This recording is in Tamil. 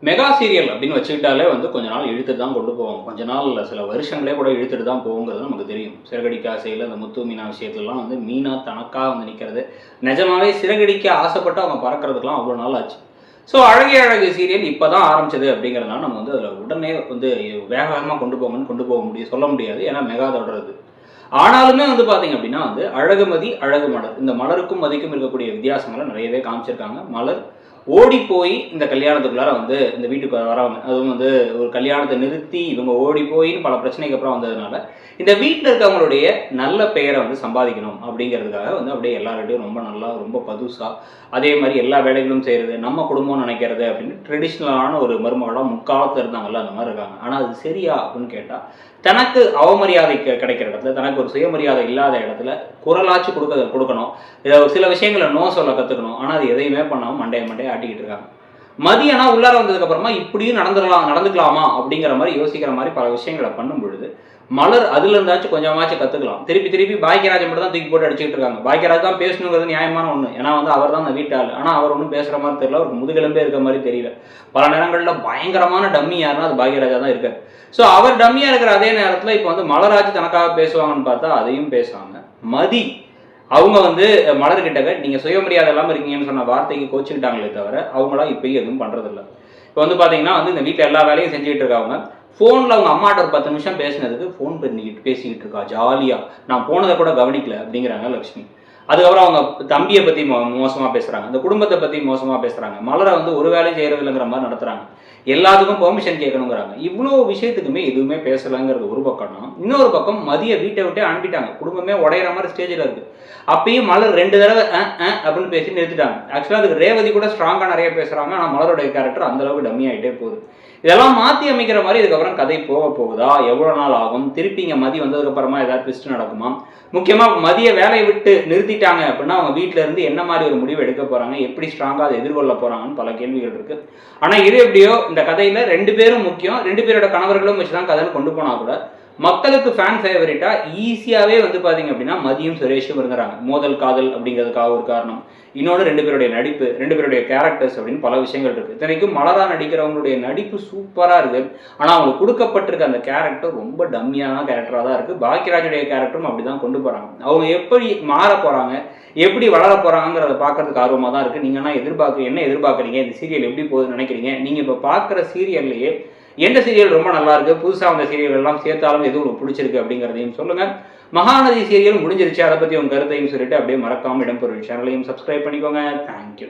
மெகா சீரியல் அப்படின்னு வச்சுக்கிட்டாலே வந்து கொஞ்ச நாள் இழுத்துட்டு தான் கொண்டு போவாங்க. கொஞ்ச நாள் இல்ல, சில வருஷங்களே கூட இழுத்துட்டு தான் போகுங்கிறது நமக்கு தெரியும். சிறகடிக்க ஆசையில அந்த முத்து, மீனா விஷயத்துலலாம் வந்து மீனா தனக்கா வந்து நிற்கிறது. நிஜமாவே சிறகடிக்க ஆசைப்பட்டு அவங்க பறக்கிறதுக்கெல்லாம் அவ்வளோ நாள் ஆச்சு. ஸோ அழகே அழகு சீரியல் இப்போ தான் ஆரம்பிச்சது அப்படிங்கிறதுனால நம்ம வந்து அதில் உடனே வந்து வேக வேகமாக கொண்டு போங்கன்னு கொண்டு போக முடியும் சொல்ல முடியாது. ஏன்னா மெகா தொடருது. ஆனாலுமே வந்து பார்த்தீங்க அப்படின்னா வந்து அழகுமதி, அழகு மலர். இந்த மலருக்கும் மதிக்கும் இருக்கக்கூடிய வித்தியாசங்களை நிறையவே காமிச்சிருக்காங்க. மலர் ஓடி போய் இந்த கல்யாணத்துக்குள்ளார வந்து இந்த வீட்டுக்கு வரவங்க, அதுவும் வந்து ஒரு கல்யாணத்தை நிறுத்தி இவங்க ஓடி போயின்னு பல பிரச்சனைக்கு அப்புறம் வந்ததுனால இந்த வீட்டில் இருக்கவங்களுடைய நல்ல பெயரை வந்து சம்பாதிக்கணும் அப்படிங்கிறதுக்காக வந்து அப்படியே எல்லார்கிட்டையும் ரொம்ப நல்லா ரொம்ப பதுசா அதே மாதிரி எல்லா வேலைகளும் செய்கிறது, நம்ம குடும்பம் நினைக்கிறது அப்படின்னு ட்ரெடிஷ்னலான ஒரு மருமகளாக முக்காலத்தில் இருந்தாங்கல்ல அந்த மாதிரி இருக்காங்க. ஆனால் அது சரியா அப்படின்னு கேட்டால் தனக்கு அவமரியாதை கிடைக்கிற இடத்துல, தனக்கு ஒரு சுயமரியாதை இல்லாத இடத்துல குரலாச்சு கொடுக்கணும். இதை சில விஷயங்களை நோ சொல்ல கற்றுக்கணும். ஆனால் அது எதையுமே பண்ணாமல் மண்டையை ஆட்டிக்கிட்டு இருக்காங்க. மதியனா உள்ளார வந்ததுக்கு அப்புறமா இப்படியும் நடந்துக்கலாமா அப்படிங்கிற மாதிரி யோசிக்கிற மாதிரி பல விஷயங்களை பண்ணும் பொழுது மலர் அதுல இருந்தாச்சும் கொஞ்சமாச்சும் கத்துக்கலாம். திருப்பி பாக்கியராஜ் மட்டும் தான் தூக்கி போட்டு அடிச்சுட்டு இருக்காங்க. பாக்கியராஜ் தான் பேசணுங்கிறது நியாயமான ஒண்ணு. ஏன்னா வந்து அவர் தான் அந்த வீட்டாள். ஆனா அவர் ஒன்றும் பேசுற மாதிரி தெரியல, அவருக்கு முதுகெலும்பே இருக்க மாதிரி தெரியல. பல நேரங்கள்ல பயங்கரமான டம்மி யாருன்னா அது பாக்கியராஜா தான் இருக்காரு. ஸோ அவர் டம்மியா இருக்கிற அதே நேரத்துல இப்போ வந்து மலராஜ் தனக்காக பேசுவாங்கன்னு பார்த்தா அதையும் பேசுவாங்க. மதி அவங்க வந்து மலர்கிட்ட நீங்க சுயமரியாதை இல்லாமல் இருக்கீங்கன்னு சொன்ன வார்த்தைக்கு கோச்சுக்கிட்டாங்களே தவிர அவங்களா இப்பயும் எதுவும் பண்றதில்லை. இப்போ வந்து பாத்தீங்கன்னா வந்து இந்த வீட்டில் எல்லா வேலையும் செஞ்சுக்கிட்டு இருக்காங்க. ஃபோனில் அவங்க அம்மாட்ட ஒரு 10 நிமிஷம் பேசினதுக்கு ஃபோன் பண்ணிக்கிட்டு பேசிக்கிட்டு இருக்கா ஜாலியாக, நான் போனதை கூட கவனிக்கல அப்படிங்கிறாங்க லக்ஷ்மி. அதுக்கப்புறம் அவங்க தம்பியை பற்றி மோசமாக பேசுகிறாங்க, அந்த குடும்பத்தை பற்றி மோசமாக பேசுகிறாங்க. மலரை வந்து ஒரு வேலையும் செய்கிறது இல்லைங்கிற மாதிரி நடத்துகிறாங்க. எல்லாத்துக்கும் பெர்மிஷன் கேட்கணுங்கிறாங்க. இவ்வளோ விஷயத்துக்குமே எதுவுமே பேசலைங்கிறது ஒரு பக்கம்னா, இன்னொரு பக்கம் மதிய வீட்டை விட்டே அனுப்பிட்டாங்க. குடும்பமே உடையிற மாதிரி ஸ்டேஜில் இருக்குது. அப்பயும் மலர் 2 தடவை அப்படின்னு பேசி நிறுத்திட்டாங்க. ஆக்சுவலாக அதுக்கு ரேவதி கூட ஸ்ட்ராங்காக நிறைய பேசுகிறாங்க. ஆனால் மலருடைய கேரக்டர் அந்தளவுக்கு டம்மி ஆகிட்டே போகுது. இதெல்லாம் மாற்றி அமைக்கிற மாதிரி இதுக்கப்புறம் கதை போகுதா, எவ்வளோ நாள் ஆகும், திருப்பி இங்கே மதி வந்ததுக்கப்புறமா ஏதாவது ட்விஸ்ட் நடக்குமா? முக்கியமாக மதிய வேலையை விட்டு நிறுத்திட்டாங்க அப்படின்னா அவங்க வீட்டில் இருந்து என்ன மாதிரி ஒரு முடிவு எடுக்க போகிறாங்க, எப்படி ஸ்ட்ராங்காக அதை எதிர்கொள்ள போகிறாங்கன்னு பல கேள்விகள் இருக்குது. ஆனால் இது எப்படியோ இந்த கதையில் 2 பேரும் முக்கியம், 2 பேரோட கணவர்களும் வச்சு தான் கதைன்னு கொண்டு போனால் கூட மக்களுக்கு ஃபேன் ஃபேவரட்டா ஈஸியாகவே வந்து பார்த்தீங்க அப்படின்னா மதியும் சுரேஷும் இருக்கிறாங்க. மோதல் காதல் அப்படிங்கிறதுக்காக ஒரு காரணம். இன்னொன்று 2 பேருடைய நடிப்பு, 2 பேருடைய கேரக்டர்ஸ் அப்படின்னு பல விஷயங்கள் இருக்குது. இத்தனைக்கும் மலரா நடிக்கிறவங்களுடைய நடிப்பு சூப்பராக இருக்குது. ஆனால் அவங்களுக்கு கொடுக்கப்பட்டிருக்க அந்த கேரக்டர் ரொம்ப டம்மியான கேரக்டராக தான் இருக்குது. பாக்கியராஜுடைய கேரக்டரும் அப்படி தான் கொண்டு போகிறாங்க. அவங்க எப்படி மாற போகிறாங்க, எப்படி வளர போகிறாங்கிறத பார்க்கறதுக்கு ஆர்வமாக தான் இருக்குது. நீங்கள் என்ன எதிர்பார்க்குறீங்க, இந்த சீரியல் எப்படி போகுதுன்னு நினைக்கிறீங்க? நீங்கள் இப்போ பார்க்குற சீரியல்லையே எந்த சீரியல் ரொம்ப நல்லா இருக்கு, புதுசாக வந்த சீரியல் எல்லாம் சேர்த்தாலும் எது உங்களுக்கு பிடிச்சிருக்கு அப்படிங்கிறதையும் சொல்லுங்க. மகாநதி சீரியல் முடிஞ்சிருச்சு, அதை பற்றி உங்க கருத்தையும் சொல்லிட்டு அப்படியே மறக்காம இடம்பெறும் சேனலையும் சப்ஸ்கிரைப் பண்ணிக்கோங்க. தேங்க்யூ.